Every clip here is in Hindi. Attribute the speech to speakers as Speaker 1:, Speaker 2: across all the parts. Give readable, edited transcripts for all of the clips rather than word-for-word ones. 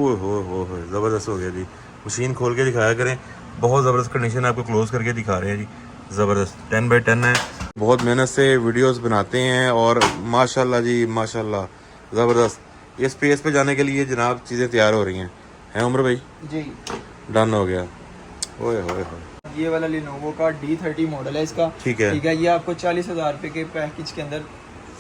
Speaker 1: हो ज़बरदस्त हो गया जी। मशीन खोल के दिखाया करें, बहुत ज़बरदस्त कंडीशन है, आपको क्लोज करके दिखा रहे हैं जी। ज़बरदस्त 10x10 है। बहुत मेहनत से वीडियोस बनाते हैं और माशाल्लाह जी माशाल्लाह ज़बरदस्त। इस स्पेस पे जाने के लिए जनाब चीज़ें तैयार हो रही हैं उमर भाई?
Speaker 2: जी
Speaker 1: डन हो गया। ओए होए होए,
Speaker 2: ये वाला लिनोवो का D30 मॉडल है इसका।
Speaker 1: ठीक है।
Speaker 2: ठीक है, ये आपको 40,000 रुपये के पैकेज के अंदर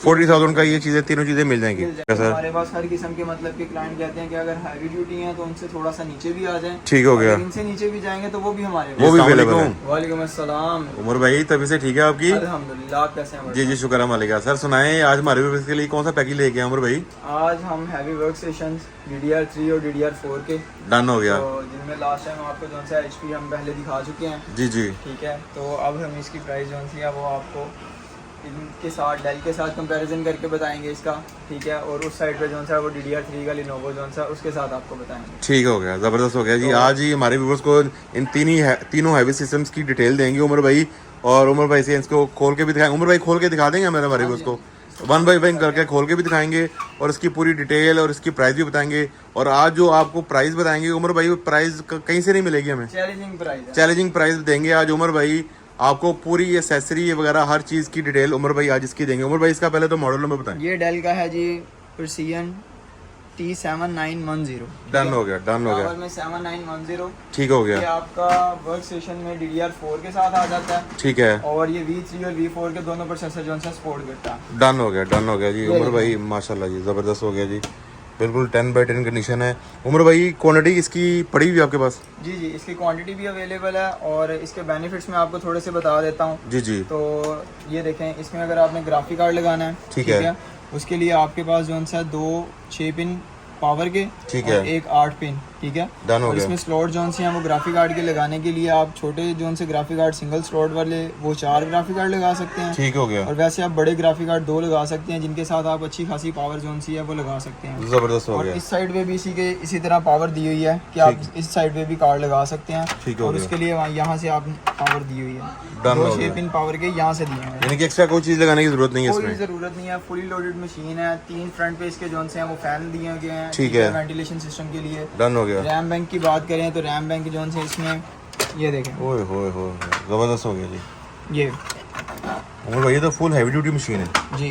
Speaker 1: 40,000 का ये चीज़ें, तीनों चीज़ें मिल जाएंगी
Speaker 2: मिल
Speaker 1: क्या
Speaker 2: जाएगा।
Speaker 1: सर?
Speaker 2: हमारे पास हर किस्म के मतलब के क्लाइंट कहते हैं कि अगर हैवी ड्यूटी है तो उनसे थोड़ा सा नीचे भी आ जाएं।
Speaker 1: ठीक हो गया।
Speaker 2: अगर इनसे नीचे भी जाएंगे तो वो भी हमारे
Speaker 1: वो भी अवेलेबल है।
Speaker 2: वालेकुम अस्सलाम।
Speaker 1: उमर भाई तभी से ठीक है आपकी?
Speaker 2: अल्हम्दुलिल्लाह, आप कैसे हैं?
Speaker 1: जी जी शुक्र है मालिक। सर सुनाए आज हमारे व्यूअर्स के लिए कौन सा पैकेज लेके आए उमर भाई?
Speaker 2: आज हम हैवी वर्क स्टेशन DDR3 और DDR4 के,
Speaker 1: डन हो गया।
Speaker 2: तो जिनमें लास्ट टाइम आपको जो सा HP हम पहले दिखा चुके हैं।
Speaker 1: जी जी
Speaker 2: ठीक है, तो अब हम इसकी प्राइस जो सी है वो आपको इनके साथ डेल के साथ कंपैरिजन करके बताएंगे इसका। ठीक है, और उस साइड पे जो सा वो DDR3 का लिनोवो जो सा उसके साथ आपको बताएंगे।
Speaker 1: ठीक हो गया, ज़बरदस्त हो गया जी।
Speaker 2: तो
Speaker 1: आज ही हमारे व्यूअर्स को इन तीनों हैवी सिस्टम्स की डिटेल देंगे उमर भाई, और उमर भाई से इसको खोल के भी दिखाएंगे। उमर भाई खोल के दिखा देंगे हमारे व्यूअर्स को, वन बाई वन करके खोल के भी दिखाएंगे और इसकी पूरी डिटेल और इसकी प्राइस भी बताएंगे। और आज जो आपको प्राइस बताएंगे उमर भाई, प्राइस कहीं से नहीं मिलेगी हमें,
Speaker 2: चैलेंजिंग प्राइस है।
Speaker 1: चैलेंजिंग प्राइस देंगे आज उमर भाई आपको। पूरी एसेसरी वगैरह हर चीज़ की डिटेल उमर भाई आज इसकी देंगे। उमर भाई इसका पहले तो मॉडल नंबर बताएं।
Speaker 2: ये डेल का है जी प्रेसिजन T7910।
Speaker 1: डन हो गया, डन हो गया,
Speaker 2: पावर में 7910।
Speaker 1: ठीक हो
Speaker 2: ये
Speaker 1: गया,
Speaker 2: आपका वर्क स्टेशन में DDR4 के साथ आ जाता है।
Speaker 1: ठीक है।
Speaker 2: और ये V3 और V4 के दोनों प्रोसेसर जो है सपोर्ट करता है।
Speaker 1: डन हो गया, डन हो गया जी। उमर भाई माशाल्लाह जी ज़बरदस्त हो गया जी, बिल्कुल 10x10 कंडीशन है। उमर भाई क्वांटिटी इसकी पड़ी हुई है आपके पास?
Speaker 2: जी जी, इसकी क्वांटिटी भी अवेलेबल है और इसके बेनिफिट्स मैं आपको थोड़े से बता देता हूँ।
Speaker 1: जी जी,
Speaker 2: तो ये देखें, इसमें अगर आपने ग्राफिक कार्ड लगाना है,
Speaker 1: ठीक है,
Speaker 2: उसके लिए आपके पास जो है 2 6 पिन पावर के,
Speaker 1: ठीक
Speaker 2: और
Speaker 1: है,
Speaker 2: एक 8 पिन। ठीक है,
Speaker 1: डन हो
Speaker 2: और
Speaker 1: गया।
Speaker 2: इसमें स्लॉट जो हैं वो ग्राफिक कार्ड के लगाने के लिए आप छोटे जो से ग्राफिक कार्ड सिंगल स्लॉट वाले वो 4 ग्राफिक कार्ड लगा सकते हैं।
Speaker 1: ठीक हो गया,
Speaker 2: और वैसे आप बड़े ग्राफिक कार्ड 2 लगा सकते हैं, जिनके साथ आप अच्छी खासी पावर जो सी है वो लगा सकते हैं।
Speaker 1: ज़बरदस्त हो
Speaker 2: और
Speaker 1: गया।
Speaker 2: इस साइड पे भी इसी तरह पावर दी हुई है कि आप इस साइड पे भी कार्ड लगा सकते हैं।
Speaker 1: ठीक हो
Speaker 2: और
Speaker 1: गया।
Speaker 2: उसके लिए यहाँ से आप पावर दी हुई है,
Speaker 1: डन
Speaker 2: 2
Speaker 1: हो
Speaker 2: 6
Speaker 1: गया।
Speaker 2: पिन पावर के यहाँ से दिए हैं।
Speaker 1: यानी कि एक्स्ट्रा कोई चीज़ लगाने की ज़रूरत नहीं है
Speaker 2: कोई
Speaker 1: इसमें?
Speaker 2: ज़रूरत नहीं है, फुली लोडेड मशीन है। 3 फ्रंट पे इसके जो हैं वो फैन दिए गए हैं,
Speaker 1: ठीक है,
Speaker 2: वेंटिलेशन सिस्टम के लिए।
Speaker 1: डन हो गया।
Speaker 2: रैम बैंक की बात करें तो रैम बैंक जो है इसमें ये देखें,
Speaker 1: ओए होए होए, ज़बरदस्त हो गया जी।
Speaker 2: ये
Speaker 1: उमर भाई ये तो फुल हैवी ड्यूटी मशीन है
Speaker 2: जी।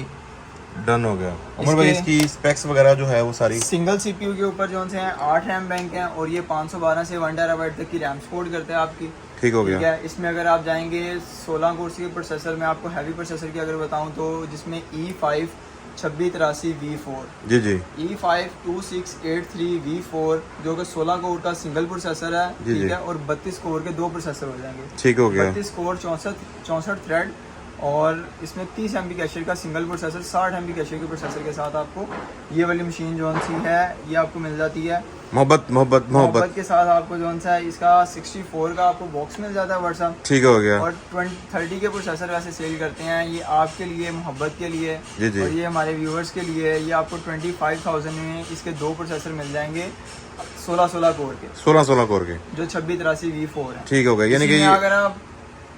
Speaker 1: डन हो गया। उमर भाई इसकी स्पेक्स वगैरह जो है वो सारी
Speaker 2: सिंगल CPU के ऊपर जो हैं 8 रैम बैंक हैं और ये 512 से 1 टेराबाइट तक की रैम सपोर्ट करते हैं आपकी।
Speaker 1: ठीक हो
Speaker 2: ठीक
Speaker 1: गया।
Speaker 2: है, इसमें अगर आप जाएंगे 16 कोर के प्रोसेसर में, आपको हैवी प्रोसेसर की अगर बताऊं तो जिसमें E5 2683 V4,
Speaker 1: जी जी,
Speaker 2: E5 2683 V4 जो कि 16 कोर का सिंगल प्रोसेसर है।
Speaker 1: जी जी,
Speaker 2: ठीक है, और 32 कोर के 2 प्रोसेसर हो जाएंगे।
Speaker 1: ठीक हो गया।
Speaker 2: 32 कोर 64 थ्रेड और इसमें 30 MB कैशर का सिंगल प्रोसेसर, 60 MB कैशर के प्रोसेसर के साथ आपको ये वाली मशीन जो सी है ये आपको मिल जाती है।
Speaker 1: मोहब्बत मोहब्बत मोहब्बत
Speaker 2: के साथ आपको जो सा है इसका 64 का आपको बॉक्स मिल जाता है व्हाट्सएप।
Speaker 1: ठीक हो गया।
Speaker 2: और 30 के प्रोसेसर वैसे सेल करते हैं, ये आपके लिए मोहब्बत के लिए
Speaker 1: जी जी,
Speaker 2: और ये हमारे व्यूवर्स के लिए। ये आपको 25,000 में इसके 2 प्रोसेसर मिल जाएंगे 16 कोर के,
Speaker 1: 16 कोर के,
Speaker 2: जो 2683 V4 है।
Speaker 1: ठीक हो गया। यानी कि
Speaker 2: अगर आप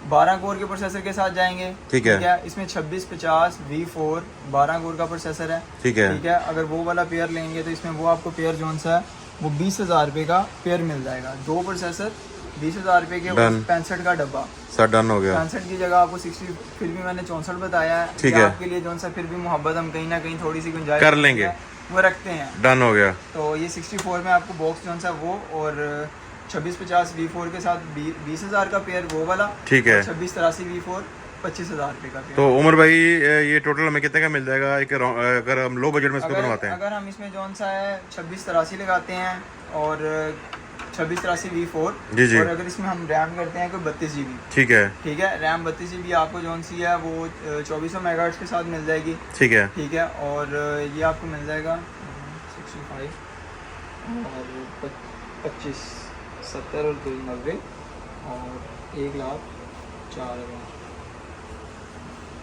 Speaker 2: 12 कोर के प्रोसेसर के साथ जाएंगे,
Speaker 1: ठीक है,
Speaker 2: इसमें 2650 V4 12 कोर का प्रोसेसर है।
Speaker 1: ठीक है,
Speaker 2: ठीक है, अगर वो वाला पेयर लेंगे तो इसमें वो आपको पेयर जो सा है वो 20,000 रुपये का पेयर मिल जाएगा। 2 प्रोसेसर 20,000 रुपये के, 65 का डब्बा।
Speaker 1: सर डन हो गया।
Speaker 2: 65 की जगह आपको 60, फिर भी मैंने 64 बताया है।
Speaker 1: ठीक है,
Speaker 2: आपके लिए जो सा फिर भी मोहब्बत हम कहीं ना कहीं थोड़ी सी गुंजाइश
Speaker 1: कर लेंगे,
Speaker 2: वो रखते हैं।
Speaker 1: डन हो गया।
Speaker 2: तो ये 64 में आपको बॉक्स जो सा वो और 2650 V4 के साथ 20,000 का पेयर वो वाला।
Speaker 1: ठीक है,
Speaker 2: 2683 V4 25,000 रुपये का पेयर।
Speaker 1: तो उमर भाई ये टोटल हमें कितने का मिल जाएगा एक अगर हम लो बजट में इसको बनवाते हैं?
Speaker 2: अगर हम इसमें जो सा है 2683 लगाते हैं और 2683 V4,
Speaker 1: जी जी,
Speaker 2: और अगर इसमें हम रैम करते हैं कोई 32 GB,
Speaker 1: ठीक है,
Speaker 2: ठीक है, रैम 32 GB आपको जो सी है वो 2400 मेगाहर्ट्ज़ के साथ मिल जाएगी।
Speaker 1: ठीक है,
Speaker 2: ठीक है, और ये आपको मिल जाएगा 65 और 25 70 और 290 और 1,04,000।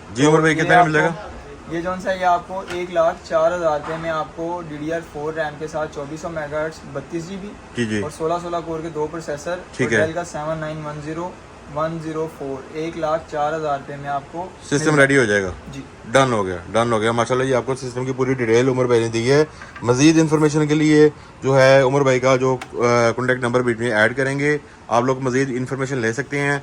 Speaker 1: जी उमर भाई कितने का मिल जाएगा?
Speaker 2: ये जो सा ये आपको 1,04,000 रुपये में आपको DDR4 रैम के साथ 2400 मेगाहर्ट्ज़ 32 GB
Speaker 1: जी जी,
Speaker 2: और 16 कोर के 2 प्रोसेसर,
Speaker 1: ठीक है,
Speaker 2: डेल का 7910 104 1,04,000 रुपये में आपको
Speaker 1: सिस्टम रेडी हो जाएगा।
Speaker 2: जी
Speaker 1: डन हो गया माशाल्लाह जी। आपको सिस्टम की पूरी डिटेल उमर भाई ने दी है। मज़ीद इन्फॉर्मेशन के लिए जो है उमर भाई का जो कॉन्टैक्ट नंबर बीच में ऐड करेंगे, आप लोग मज़ीद इन्फॉर्मेशन ले सकते हैं।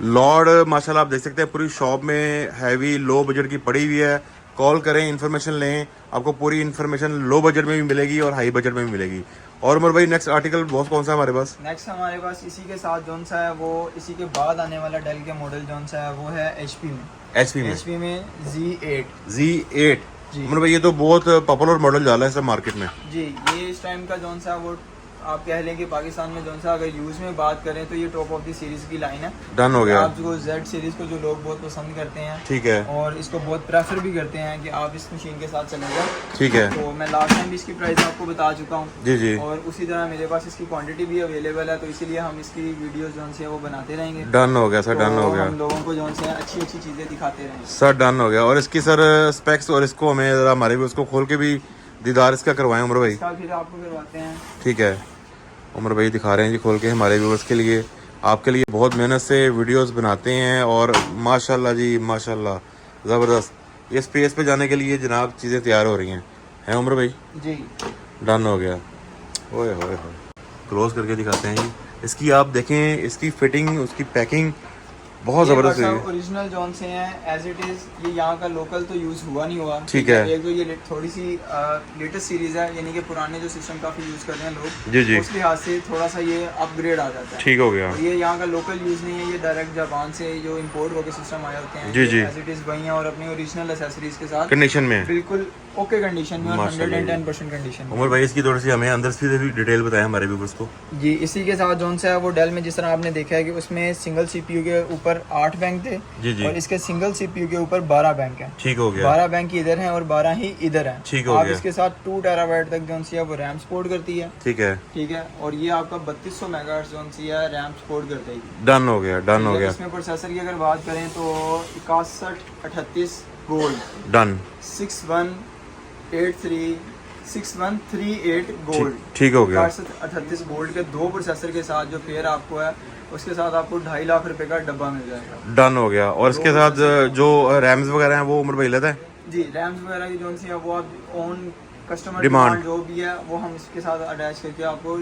Speaker 1: लॉर्ड माशाल्लाह आप देख सकते हैं पूरी शॉप में हैवी लो बजट की पड़ी हुई है। कॉल करें, इन्फॉर्मेशन लें, आपको पूरी इन्फॉर्मेशन लो बजट में भी मिलेगी और हाई बजट में भी मिलेगी। और उमर भाई नेक्स्ट आर्टिकल बहुत कौन सा है हमारे पास?
Speaker 2: नेक्स्ट हमारे पास इसी के साथ जौन सा है वो इसी के बाद आने वाला डेल के मॉडल जौन सा है वो है HP में
Speaker 1: HP में
Speaker 2: Z8
Speaker 1: Z8।
Speaker 2: जी।
Speaker 1: उमर भाई ये तो बहुत पॉपुलर मॉडल जा रहा है सब मार्केट में।
Speaker 2: जी ये इस टाइम का जौन सा है वो आप कह लें कि पाकिस्तान में जौन सा अगर यूज़ में बात करें तो ये टॉप ऑफ द सीरीज़ की लाइन है।
Speaker 1: डन हो गया।
Speaker 2: आप जो Z सीरीज़ को जो लोग बहुत पसंद करते हैं,
Speaker 1: ठीक है,
Speaker 2: और इसको बहुत प्रेफर भी करते हैं कि आप इस मशीन के साथ चले जाओ,
Speaker 1: ठीक है।
Speaker 2: तो मैं लास्ट टाइम भी इसकी प्राइस आपको बता चुका हूँ
Speaker 1: जी जी।
Speaker 2: और उसी तरह मेरे पास इसकी क्वांटिटी भी अवेलेबल है, तो इसीलिए हम इसकी वीडियोस जौन सी है वो बनाते रहेंगे।
Speaker 1: डन हो गया सर, डन हो
Speaker 2: तो
Speaker 1: गया
Speaker 2: हम लोगों को जौन से अच्छी अच्छी चीज़ें दिखाते रहेंगे
Speaker 1: सर, डन हो गया। और इसकी सर स्पेक्स और इसको हमें जरा हमारे भी उसको खोल के भी दीदार इसका करवाएं उमर भाई।
Speaker 2: इसका फिर आपको करवाते हैं।
Speaker 1: ठीक है, उमर भाई दिखा रहे हैं जी खोल के हमारे व्यूअर्स के लिए, आपके लिए बहुत मेहनत से वीडियोस बनाते हैं और माशाल्लाह जी माशाल्लाह ज़बरदस्त। ये स्पेस पे जाने के लिए जनाब चीज़ें तैयार हो रही हैं उमर भाई?
Speaker 2: जी
Speaker 1: डन हो गया। ओए होए होए, क्लोज करके दिखाते हैं जी। इसकी आप देखें, इसकी फिटिंग, उसकी पैकिंग बहुत ज़बरदस्त है।
Speaker 2: ओरिजिनल जॉन से हैं एज इट इज़। ये यहाँ का लोकल तो यूज़ हुआ नहीं हुआ,
Speaker 1: ठीक है।
Speaker 2: एक तो ये थोड़ी सी लेटेस्ट सीरीज़ है, यानी कि पुराने जो सिस्टम काफ़ी यूज़ करते हैं लोग,
Speaker 1: जी जी,
Speaker 2: उस लिहाज से थोड़ा सा ये अपग्रेड आ जाता है।
Speaker 1: ठीक हो गया।
Speaker 2: और ये यहाँ का लोकल यूज़ नहीं है, ये डायरेक्ट जापान से जो इम्पोर्ट होकर सिस्टम आए होते हैं।
Speaker 1: जी जी,
Speaker 2: एज इट इज़ वही हैं और अपनी ओरिजिनल एसेसरीज के साथ
Speaker 1: कंडीशन में
Speaker 2: बिल्कुल ओके कंडीशन में और
Speaker 1: माशाल्लाह
Speaker 2: 110% कंडीशन में।
Speaker 1: उमर भाई इसकी थोड़ी सी हमें अंदर से भी डिटेल बताएं हमारे व्यूअर्स को।
Speaker 2: जी इसी के साथ जौन सा है वो डेल में जिस तरह आपने देखा है कि उसमें सिंगल CPU के ऊपर 8 बैंक थे,
Speaker 1: जी जी,
Speaker 2: और इसके सिंगल CPU के ऊपर 12 बैंक हैं।
Speaker 1: ठीक हो गया।
Speaker 2: 12 बैंक इधर हैं और 12 ही इधर हैं।
Speaker 1: ठीक हो
Speaker 2: आप
Speaker 1: गया।
Speaker 2: इसके साथ 2 टेराबाइट तक जौन सी है वो रैम सपोर्ट करती है,
Speaker 1: ठीक है,
Speaker 2: ठीक है। और ये आपका 3200 मेगाहर्ट्ज़ जौन सी है रैम सपोर्ट कर देगी।
Speaker 1: डन हो गया, डन हो गया।
Speaker 2: इसमें प्रोसेसर की अगर बात करें तो 6138 गोल्ड,
Speaker 1: डन
Speaker 2: 6138 गोल्ड,
Speaker 1: ठीक हो गया।
Speaker 2: 38 गोल्ड के 2 प्रोसेसर के साथ जो पेयर आपको है उसके साथ आपको 2.5 लाख रुपए का डब्बा मिल जाएगा।
Speaker 1: डन हो गया। और इसके साथ जो रैम्स वगैरह हैं वो उमर भाई लेता है?
Speaker 2: जी रैम्स वगैरह की जो सी है वो आप ओन कस्टमर
Speaker 1: डिमांड
Speaker 2: जो भी है वो हम इसके साथ अटैच करके आपको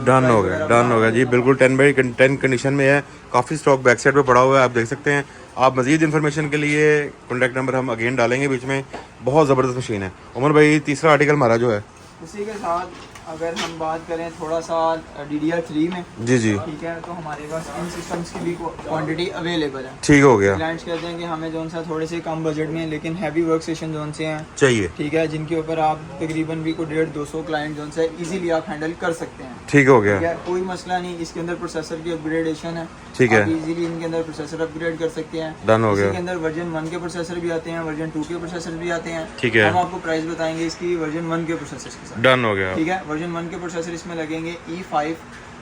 Speaker 1: डन हो गया, डन हो गया जी। बिल्कुल 10/10 कंडीशन में है, काफ़ी स्टॉक बैक साइड पे पड़ा हुआ है, आप देख सकते हैं। आप मजीद इन्फॉर्मेशन के लिए कॉन्टैक्ट नंबर हम अगेन डालेंगे बीच में। बहुत ज़बरदस्त मशीन है उमर भाई। तीसरा आर्टिकल हमारा जो है
Speaker 2: उसी के साथ अगर हम बात करें थोड़ा सा DDR3 में,
Speaker 1: जी जी,
Speaker 2: ठीक है, तो हमारे पास इन सिस्टम्स की भी क्वांटिटी अवेलेबल है।
Speaker 1: ठीक हो गया।
Speaker 2: क्लाइंट्स कहते हैं कि हमें जोन सा थोड़े से कम बजट में लेकिन हैवी वर्क स्टेशन जोन से हैं
Speaker 1: चाहिए,
Speaker 2: ठीक है, जिनके ऊपर आप तकरीबन भी को 150-200 क्लाइंट जोन से इजीली आप हैंडल कर सकते हैं।
Speaker 1: ठीक हो गया,
Speaker 2: ठीक है, कोई मसला नहीं। इसके अंदर प्रोसेसर की अपग्रेडेशन है,
Speaker 1: ठीक है,
Speaker 2: इजीली इनके अंदर प्रोसेसर अपग्रेड कर सकते हैं।
Speaker 1: डन हो गया।
Speaker 2: इसके अंदर वर्जन 1 के प्रोसेसर भी आते हैं, वर्जन 2 के प्रोसेसर भी आते हैं।
Speaker 1: ठीक है,
Speaker 2: हम आपको प्राइस बताएंगे इसकी वर्जन 1 के प्रोसेसर के साथ।
Speaker 1: डन हो गया।
Speaker 2: ठीक है, वर्जन 1 के प्रोसेसर इसमें लगेंगे E5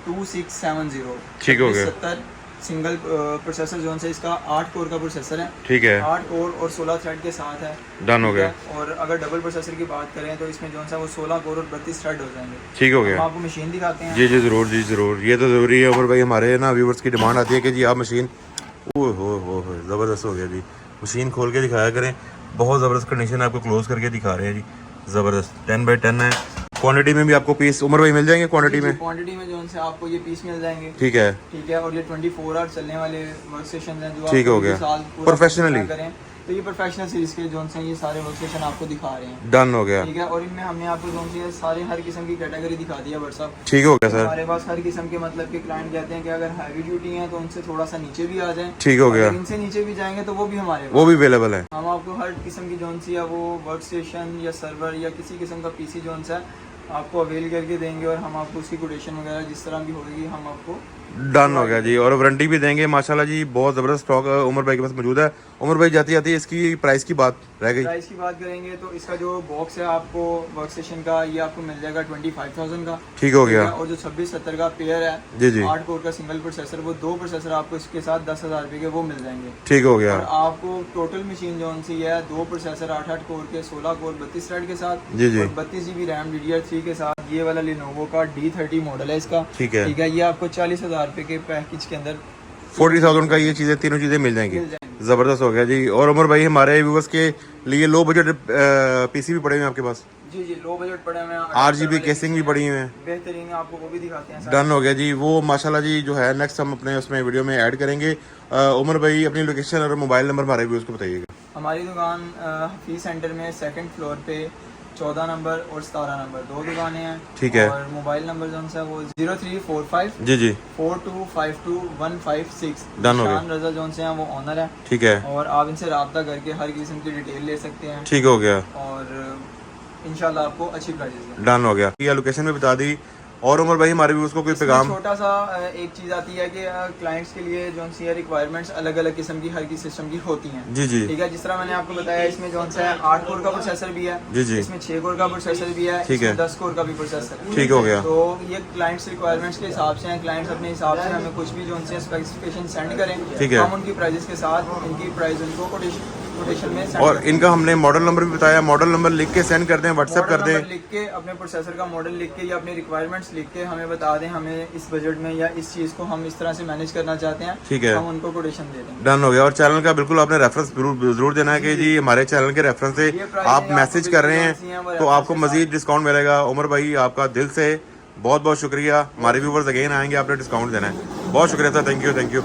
Speaker 2: 2670,
Speaker 1: ठीक हो गया।
Speaker 2: 70 सिंगल प्रोसेसर जोन से इसका 8 कोर का प्रोसेसर है,
Speaker 1: ठीक है,
Speaker 2: 8 कोर और 16 थ्रेड के साथ है।
Speaker 1: डन हो गया।
Speaker 2: और अगर डबल प्रोसेसर की बात करें तो इसमें जोन सा वो 16 कोर और 32 थ्रेड हो जाएंगे।
Speaker 1: ठीक हो
Speaker 2: हम
Speaker 1: गया।
Speaker 2: आपको मशीन दिखाते हैं।
Speaker 1: जी जी ज़रूर, जी ज़रूर, ये तो ज़रूरी है उमर भाई। हमारे ना व्यूवर्स की डिमांड आती है कि जी आप मशीन, ओह हो ज़बरदस्त हो गया जी। मशीन खोल के दिखाया करें, बहुत ज़बरदस्त कंडीशन है, आपको क्लोज करके दिखा रहे हैं जी। ज़बरदस्त 10/10 है। क्वांटिटी में भी आपको पीस उमर भाई मिल जाएंगे क्वांटिटी में?
Speaker 2: क्वांटिटी में जोन से आपको ये पीस मिल जाएंगे।
Speaker 1: ठीक है,
Speaker 2: ठीक है। और ये 24 आवर चलने वाले वर्क स्टेशन हैं जो
Speaker 1: ठीक हो
Speaker 2: आप
Speaker 1: गया।
Speaker 2: साल पूरा
Speaker 1: प्रोफेशनली
Speaker 2: करें तो ये प्रोफेशनल सीरीज के जोन से ये सारे वर्क स्टेशन आपको दिखा रहे हैं।
Speaker 1: डन हो गया।
Speaker 2: ठीक है। और इनमें हमने आपको जोन से सारे हर किस्म की कैटेगरी दिखा दी है व्हाट्सअप।
Speaker 1: ठीक हो गया सर।
Speaker 2: हमारे पास हर किस्म के मतलब के क्लाइंट कहते हैं कि अगर हैवी ड्यूटी है तो उनसे थोड़ा सा नीचे भी आ जाएं।
Speaker 1: ठीक हो गया।
Speaker 2: इनसे नीचे भी जाएंगे तो वो भी हमारे
Speaker 1: वो भी अवेलेबल है।
Speaker 2: हम आपको हर किस्म की जोन सी है वो वर्क स्टेशन या सर्वर या किसी किस्म का PC जोन सा आपको अवेल करके देंगे और हम आपको उसकी कोटेशन वगैरह जिस तरह की होगी हम आपको
Speaker 1: डन हो गया जी। और वारंटी भी देंगे माशाल्लाह जी। बहुत ज़बरदस्त स्टॉक उमर भाई के पास मौजूद है। उमर भाई जाती जाती इसकी प्राइस की बात रह गई।
Speaker 2: प्राइस की बात करेंगे तो इसका जो बॉक्स है आपको वर्क स्टेशन का ये आपको मिल जाएगा 25,000 का।
Speaker 1: ठीक हो गया।
Speaker 2: और जो 2670 का पेयर है,
Speaker 1: जी जी,
Speaker 2: 8 कोर का सिंगल प्रोसेसर, वो 2 प्रोसेसर आपको इसके साथ 10,000 रुपये के वो मिल जाएंगे।
Speaker 1: ठीक हो गया।
Speaker 2: और आपको टोटल मशीन जो सी है 2 प्रोसेसर 8 कोर के 16 कोर 32 थ्रेड के साथ,
Speaker 1: जी जी,
Speaker 2: 32 GB रैम DDR3 के साथ। ये वाला लिनोवो का D30 मॉडल है इसका।
Speaker 1: ठीक है,
Speaker 2: ठीक है। ये आपको 40,000 रुपये के पैकेज के अंदर
Speaker 1: 40,000 का ये चीज़ें तीनों चीज़ें मिल जाएंगी।
Speaker 2: मिल जाएंगी।
Speaker 1: ज़बरदस्त हो गया जी। और उमर भाई हमारे व्यूवर्स के लिए लो बजट पीसी भी पड़े हुए हैं आपके पास,
Speaker 2: जी जी, लो बजट पड़े हुए हैं,
Speaker 1: 8 GB केसिंग भी पड़ी हुई है।
Speaker 2: बेहतरीन है, आपको वो भी दिखाते हैं।
Speaker 1: डन हो गया जी। वो माशाल्लाह जी जो है नेक्स्ट हम अपने उसमें वीडियो में ऐड करेंगे। उमर भाई अपनी लोकेशन और मोबाइल नंबर हमारे व्यूअर्स को बताइएगा।
Speaker 2: हमारी दुकान हफीज सेंटर में 2nd फ्लोर पे 14 नंबर और 17 नंबर 2 दुकानें हैं।
Speaker 1: ठीक है।
Speaker 2: और मोबाइल नंबर जो है वो 0345
Speaker 1: जी जी
Speaker 2: 4252156।
Speaker 1: डन हो गया।
Speaker 2: शान रजा जोन से हैं, वो ऑनर है।
Speaker 1: ठीक है,
Speaker 2: और आप इनसे रब्ता करके हर किस्म की डिटेल ले सकते हैं।
Speaker 1: ठीक हो गया।
Speaker 2: और इंशाल्लाह आपको अच्छी प्राइजेस हैं।
Speaker 1: डन हो गया। ये लोकेशन भी बता दी। और उमर भाई हमारे व्यूअर्स को कोई पैगाम?
Speaker 2: छोटा सा एक चीज़ आती है कि क्लाइंट्स के लिए जो सी रिक्वायरमेंट्स अलग अलग किस्म की हर की सिस्टम की होती हैं।
Speaker 1: जी जी
Speaker 2: ठीक है, जिस तरह मैंने आपको बताया इसमें जो सा 8 कोर का प्रोसेसर भी है।
Speaker 1: जी जी
Speaker 2: इसमें 6 कोर का प्रोसेसर भी है।
Speaker 1: ठीक है।
Speaker 2: 10 कोर का भी प्रोसेसर है।
Speaker 1: ठीक हो गया।
Speaker 2: तो ये क्लाइंट्स रिक्वायरमेंट्स के हिसाब से हैं। क्लाइंट्स अपने हिसाब से हमें कुछ भी जो से स्पेसिफिकेशन सेंड करें,
Speaker 1: ठीक है।
Speaker 2: हम उनकी प्राइजेस के साथ इनकी प्राइस उनको कोटेशन में सेंड
Speaker 1: और इनका हमने मॉडल नंबर भी बताया, मॉडल नंबर लिख के सेंड कर दें, व्हाट्सएप कर दें।
Speaker 2: लिख के अपने प्रोसेसर का मॉडल लिख के या अपनी रिक्वायरमेंट्स लिख के हमें बता दें, हमें इस बजट में या इस चीज़ को हम इस तरह से मैनेज करना चाहते हैं।
Speaker 1: ठीक है।
Speaker 2: हम उनको कोटेशन दे देंगे।
Speaker 1: डन हो गया। और चैनल का बिल्कुल आपने रेफरेंस जरूर देना है कि जी हमारे चैनल के रेफरेंस से आप मैसेज कर रहे हैं तो आपको मजीद डिस्काउंट मिलेगा। उमर भाई आपका दिल से बहुत बहुत शुक्रिया। हमारे व्यूवर्स अगेन आएंगे, आपने डिस्काउंट देना है। बहुत शुक्रिया सर, थैंक यू।